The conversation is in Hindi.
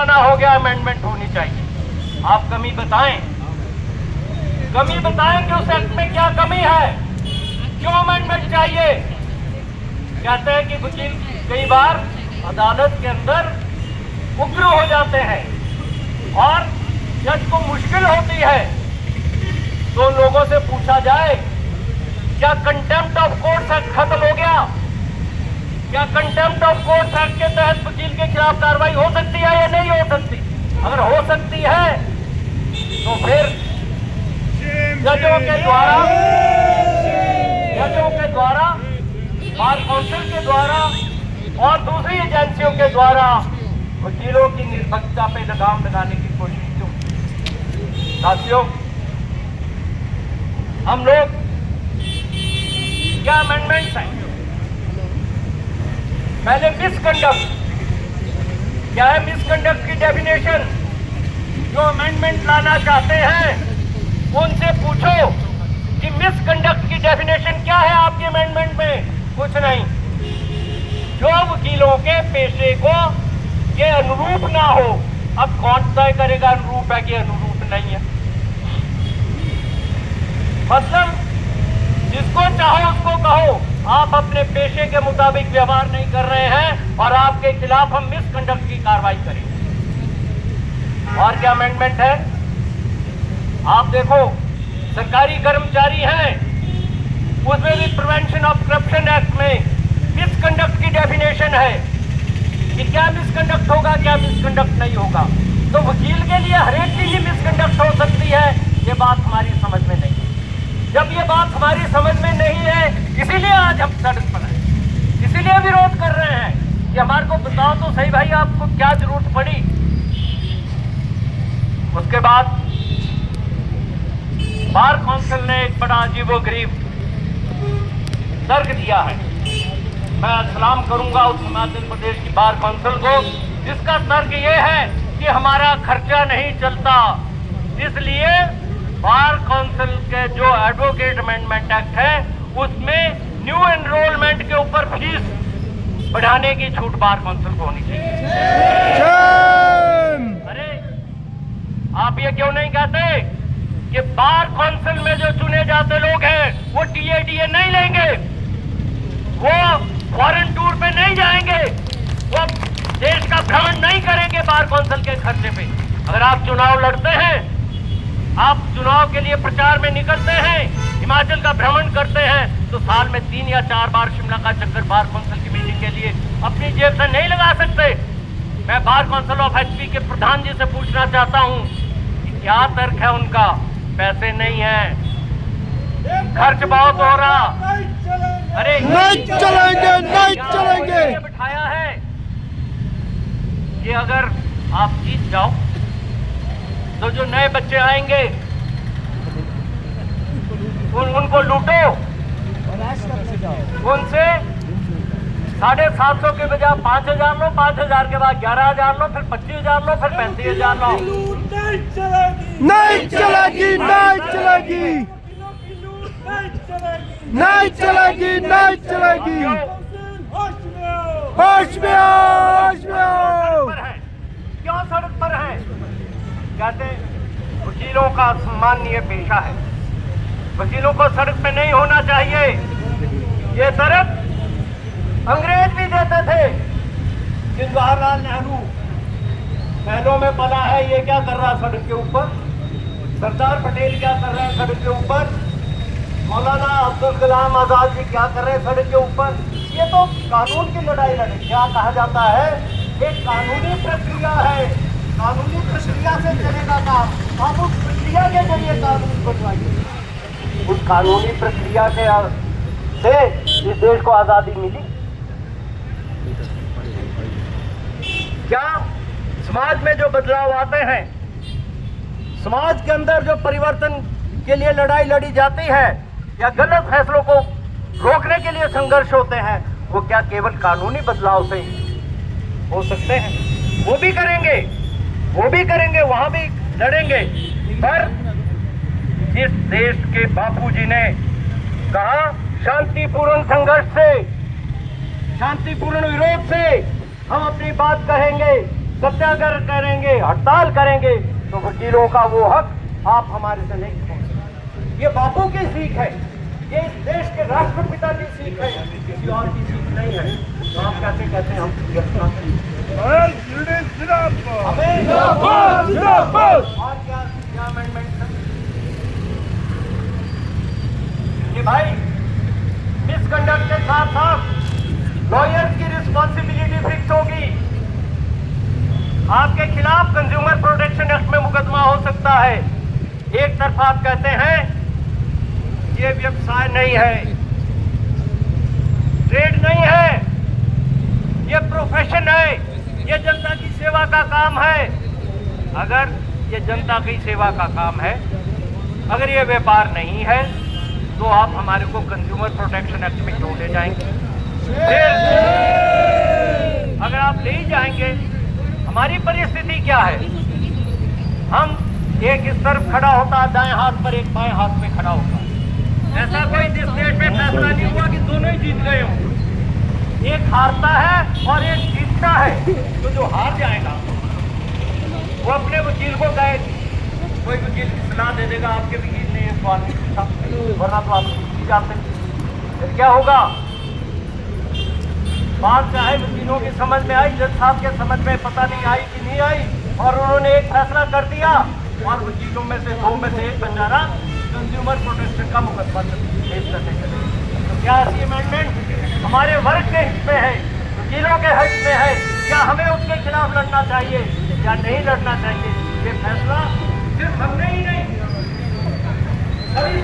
पुराना हो गया, अमेंडमेंट होनी चाहिए। आप कमी बताएं कि उस एक्ट में क्या कमी है, क्यों अमेंडमेंट चाहिए। कहते हैं कि वकील कई बार अदालत के अंदर उग्र हो जाते हैं और जज को मुश्किल होती है, तो लोगों से पूछा जाए क्या कंटेम्प्ट ऑफ कोर्ट एक्ट खत्म हो गया? क्या कंटेम्प्ट ऑफ कोर्ट एक्ट के तहत वकील के खिलाफ कार्रवाई हो सकती है या नहीं हो सकती? अगर हो सकती है तो फिर जजों के द्वारा, बार काउंसिल के द्वारा और दूसरी एजेंसियों के द्वारा वकीलों की निष्पक्षता पे लगाम लगाने की कोशिश क्यों? साथियों, हम लोग क्या अमेंडमेंट्स हैं? पहले मिसकंडक्ट क्या है? मिसकंडक्ट की डेफिनेशन जो अमेंडमेंट लाना चाहते हैं उनसे पूछो कि मिसकंडक्ट की डेफिनेशन क्या है आपके अमेंडमेंट में? कुछ नहीं। जो वकीलों के पेशे को ये अनुरूप ना हो। अब कौन तय करेगा अनुरूप है कि अनुरूप नहीं है? मतलब जिसको चाहो उसको कहो आप अपने पेशे के मुताबिक व्यवहार नहीं कर रहे हैं और आपके खिलाफ हम मिसकंडक्ट की कार्रवाई करेंगे। और क्या अमेंडमेंट है? आप देखो, सरकारी कर्मचारी हैं, उसमें भी प्रिवेंशन ऑफ करप्शन एक्ट में मिसकंडक्ट की डेफिनेशन है कि क्या मिसकंडक्ट होगा, क्या मिसकंडक्ट नहीं होगा। तो वकील के लिए हर एक चीज मिसकंडक्ट हो सकती है, ये बात हमारी समझ में नहीं है। जब ये बात हमारी समझ में नहीं है, इसीलिए आज हम सड़क पर हैं, इसीलिए विरोध कर रहे हैं कि हमारे को बताओ तो सही भाई आपको क्या जरूरत पड़ी। उसके बाद बार काउंसिल ने एक बड़ा अजीबोगरीब तर्क दिया है। मैं सलाम करूंगा उस हिमाचल प्रदेश की बार काउंसिल को, जिसका तर्क ये है कि हमारा खर्चा नहीं चलता, इसलिए बार काउंसिल के जो एडवोकेट अमेंडमेंट एक्ट है उसमें न्यू एनरोलमेंट के ऊपर फीस बढ़ाने की छूट बार काउंसिल को होनी चाहिए। अरे आप ये क्यों नहीं कहते कि बार काउंसिल में जो चुने जाते लोग हैं वो टीएडीए नहीं लेंगे, वो फॉरेन टूर पे नहीं जाएंगे, वो देश का भ्रमण नहीं करेंगे बार काउंसिल के खर्चे पे। अगर आप चुनाव लड़ते हैं, आप चुनाव के लिए प्रचार में निकलते हैं, हिमाचल का भ्रमण करते हैं, तो साल में 3 या 4 बार शिमला का चक्कर बार काउंसिल की मीटिंग के लिए अपनी जेब से नहीं लगा सकते। मैं बार काउंसिल ऑफ एचपी के प्रधान जी से पूछना चाहता हूं कि क्या तर्क है उनका? पैसे नहीं है, खर्च बहुत हो रहा। अरे नहीं चलेंगे। बिठाया है कि अगर आप जीत जाओ तो जो नए बच्चे आएंगे उनको लूटो, उनसे 750 के बजाय 5000 लो, 5000 के बाद 11000 लो, फिर 25000 लो, फिर 35000 लो। नहीं चलेगी। होश में आओ। क्यों सड़क पर है? कहते वकीलों का सम्मानीय पेशा है, वकीलों को सड़क पे नहीं होना चाहिए। ये सड़क अंग्रेज भी देते थे। जवाहरलाल नेहरू महलों में पला है, ये क्या कर रहा सड़क के ऊपर? सरदार पटेल क्या कर रहे हैं सड़क के ऊपर? मौलाना अब्दुल कलाम आजाद जी क्या कर रहे हैं सड़क के ऊपर? ये तो कानून की लड़ाई लड़े। क्या कहा जाता है? एक कानूनी प्रक्रिया है, कानूनी प्रक्रिया से चलेगा काम। आप उस प्रक्रिया के जरिए कानून बनवाइए। उस कानूनी प्रक्रिया से इस देश को आजादी मिली। क्या समाज में जो बदलाव आते हैं, समाज के अंदर जो परिवर्तन के लिए लड़ाई लड़ी जाती है या गलत फैसलों को रोकने के लिए संघर्ष होते हैं, वो क्या केवल कानूनी बदलाव से हो सकते हैं? वो भी करेंगे, वहां भी लड़ेंगे। पर जिस देश के बापूजी ने कहा शांतिपूर्ण संघर्ष से, शांतिपूर्ण विरोध से हम अपनी बात कहेंगे, सत्याग्रह करेंगे, हड़ताल करेंगे, तो वकीलों का वो हक आप हमारे से नहीं छीन सकते। ये बापू की सीख है, ये इस देश के राष्ट्रपिता की सीख है, किसी और की सीख नहीं है। तो आप कैसे कहते हैं हम हमें और क्या अमेंडमेंट है कि भाई मिसकंडक्ट के साथ साथ लॉयर्स की रिस्पॉन्सिबिलिटी फिक्स होगी। आपके खिलाफ कंज्यूमर प्रोटेक्शन एक्ट में मुकदमा हो सकता है। एक तरफ आप कहते हैं ये व्यवसाय नहीं है, ट्रेड नहीं है, ये प्रोफेशन है, ये जनता की सेवा का काम है। अगर ये जनता की सेवा का काम है, अगर ये व्यापार नहीं है, तो आप हमारे को कंज्यूमर प्रोटेक्शन एक्ट में क्यों ले जाएंगे? फिर अगर आप ले ही जाएंगे, हमारी परिस्थिति क्या है? हम एक इस तरफ खड़ा होता है दाएं हाथ पर, एक बाएं हाथ में खड़ा होता है। ऐसा कोई इस देश में फैसला नहीं हुआ कि दोनों ही जीत गए हों। एक हारता है और एक जीतता है। तो जो हार जाएगा वो अपने वकील को कहे, कोई वकील की सलाह दे देगा, आपके वकील ने ये सवाल नहीं पूछा, वरना तो आप जीत जाते। फिर क्या होगा? बात चाहे वकीलों की समझ में आई, जज साहब के समझ में पता नहीं आई कि नहीं आई, और उन्होंने एक फैसला कर दिया और वकीलों में से दो में से एक बंजारा कंज्यूमर प्रोटेक्शन का मुकदमा पेश करने चले। तो क्या ऐसी अमेंडमेंट हमारे वर्ग के हित में है, वकीलों के हित में है? क्या हमें उसके खिलाफ लड़ना चाहिए या नहीं लड़ना चाहिए? ये फैसला सिर्फ हमने ही नहीं, सभी